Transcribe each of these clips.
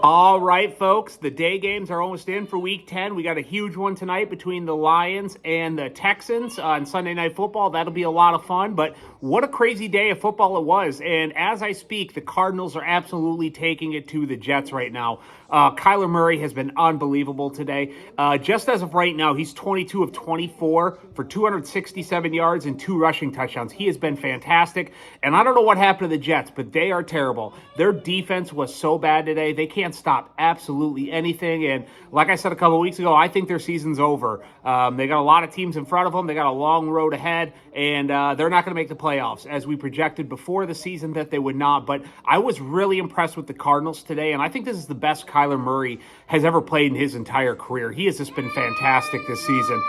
All right, folks, the day games are almost in for Week 10. We got a huge one tonight between the Lions and the Texans on Sunday Night Football. That'll be a lot of fun, but what a crazy day of football it was. And as I speak, the Cardinals are absolutely taking it to the Jets right now. Kyler Murray has been unbelievable today. Just as of right now, he's 22 of 24 for 267 yards and 2 rushing touchdowns. He has been fantastic. And I don't know what happened to the Jets, but they are terrible. Their defense was so bad today. They can't stop absolutely anything. And like I said a couple of weeks ago, I think their season's over. They got a lot of teams in front of them. They got a long road ahead, and they're not going to make the playoffs as we projected before the season that they would not. But I was really impressed with the Cardinals today, and I think this is the best Kyler Murray has ever played in his entire career. He has just been fantastic this season.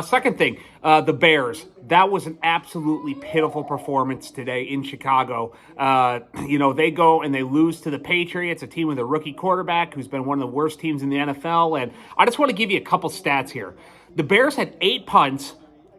Second thing, the Bears. That was an absolutely pitiful performance today in Chicago. They go and they lose to the Patriots, a team with a rookie quarterback who's been one of the worst teams in the NFL. And I just want to give you a couple stats here. The Bears had 8 punts,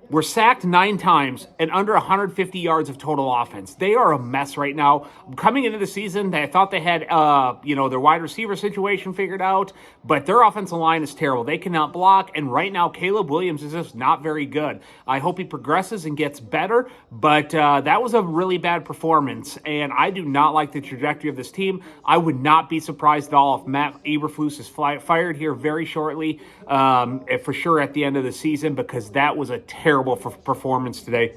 were sacked 9 times, and under 150 yards of total offense. They are a mess right now. Coming into the season, I thought they had, their wide receiver situation figured out, but their offensive line is terrible. They cannot block, and right now, Caleb Williams is just not very good. I hope he progresses and gets better, but that was a really bad performance, and I do not like the trajectory of this team. I would not be surprised at all if Matt Eberflus is fired here very shortly, for sure at the end of the season, because that was a terrible performance today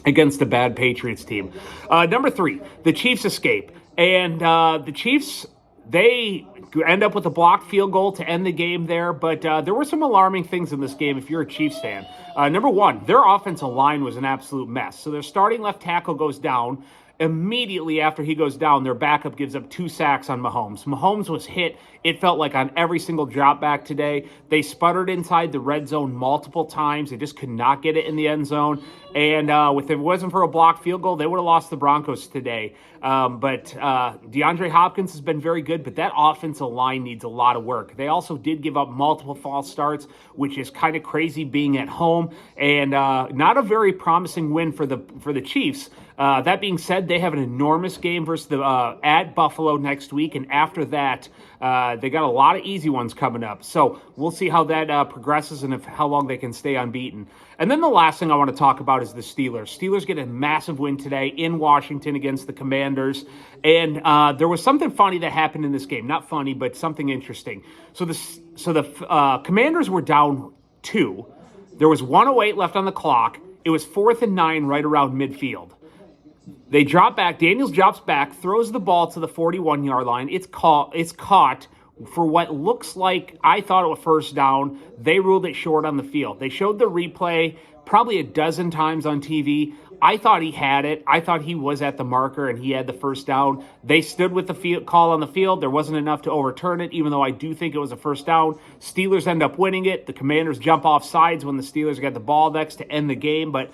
against a bad Patriots team. Number 3, the Chiefs escape. And the Chiefs, they end up with a blocked field goal to end the game there, but there were some alarming things in this game if you're a Chiefs fan. Number 1, their offensive line was an absolute mess. So their starting left tackle goes down. Immediately after he goes down, their backup gives up 2 sacks on Mahomes. Mahomes was hit, it felt like, on every single drop back today. They sputtered inside the red zone multiple times. They just could not get it in the end zone. And if it wasn't for a blocked field goal, they would have lost the Broncos today. But DeAndre Hopkins has been very good, but that offensive line needs a lot of work. They also did give up multiple false starts, which is kind of crazy being at home, and not a very promising win for the Chiefs. That being said, they have an enormous game versus at Buffalo next week, and after that, they got a lot of easy ones coming up. So we'll see how that progresses and how long they can stay unbeaten. And then the last thing I want to talk about is the Steelers. Steelers get a massive win today in Washington against the Commanders, and there was something funny that happened in this game. Not funny, but something interesting. So the Commanders were down 2. There was 1:08 left on the clock. It was 4th and 9 right around midfield. They drop back. Daniels drops back, throws the ball to the 41-yard line. It's caught for what looks like, I thought it was first down. They ruled it short on the field. They showed the replay probably a dozen times on TV. I thought he had it. I thought he was at the marker and he had the first down. They stood with the call on the field. There wasn't enough to overturn it, even though I do think it was a first down. Steelers end up winning it. The Commanders jump off sides when the Steelers got the ball next to end the game. But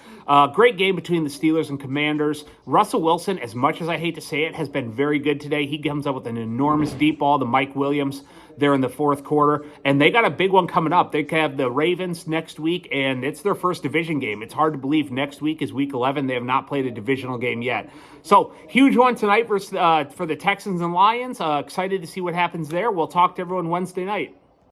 great game between the Steelers and Commanders. Russell Wilson, as much as I hate to say it, has been very good today. He comes up with an enormous deep ball to Mike Williams there in the fourth quarter, and they got a big one coming up. They have the Ravens next week, and it's their first division game. It's hard to believe next week is week 11. They have not played a divisional game yet. So, huge one tonight for the Texans and Lions. Excited to see what happens there. We'll talk to everyone Wednesday night.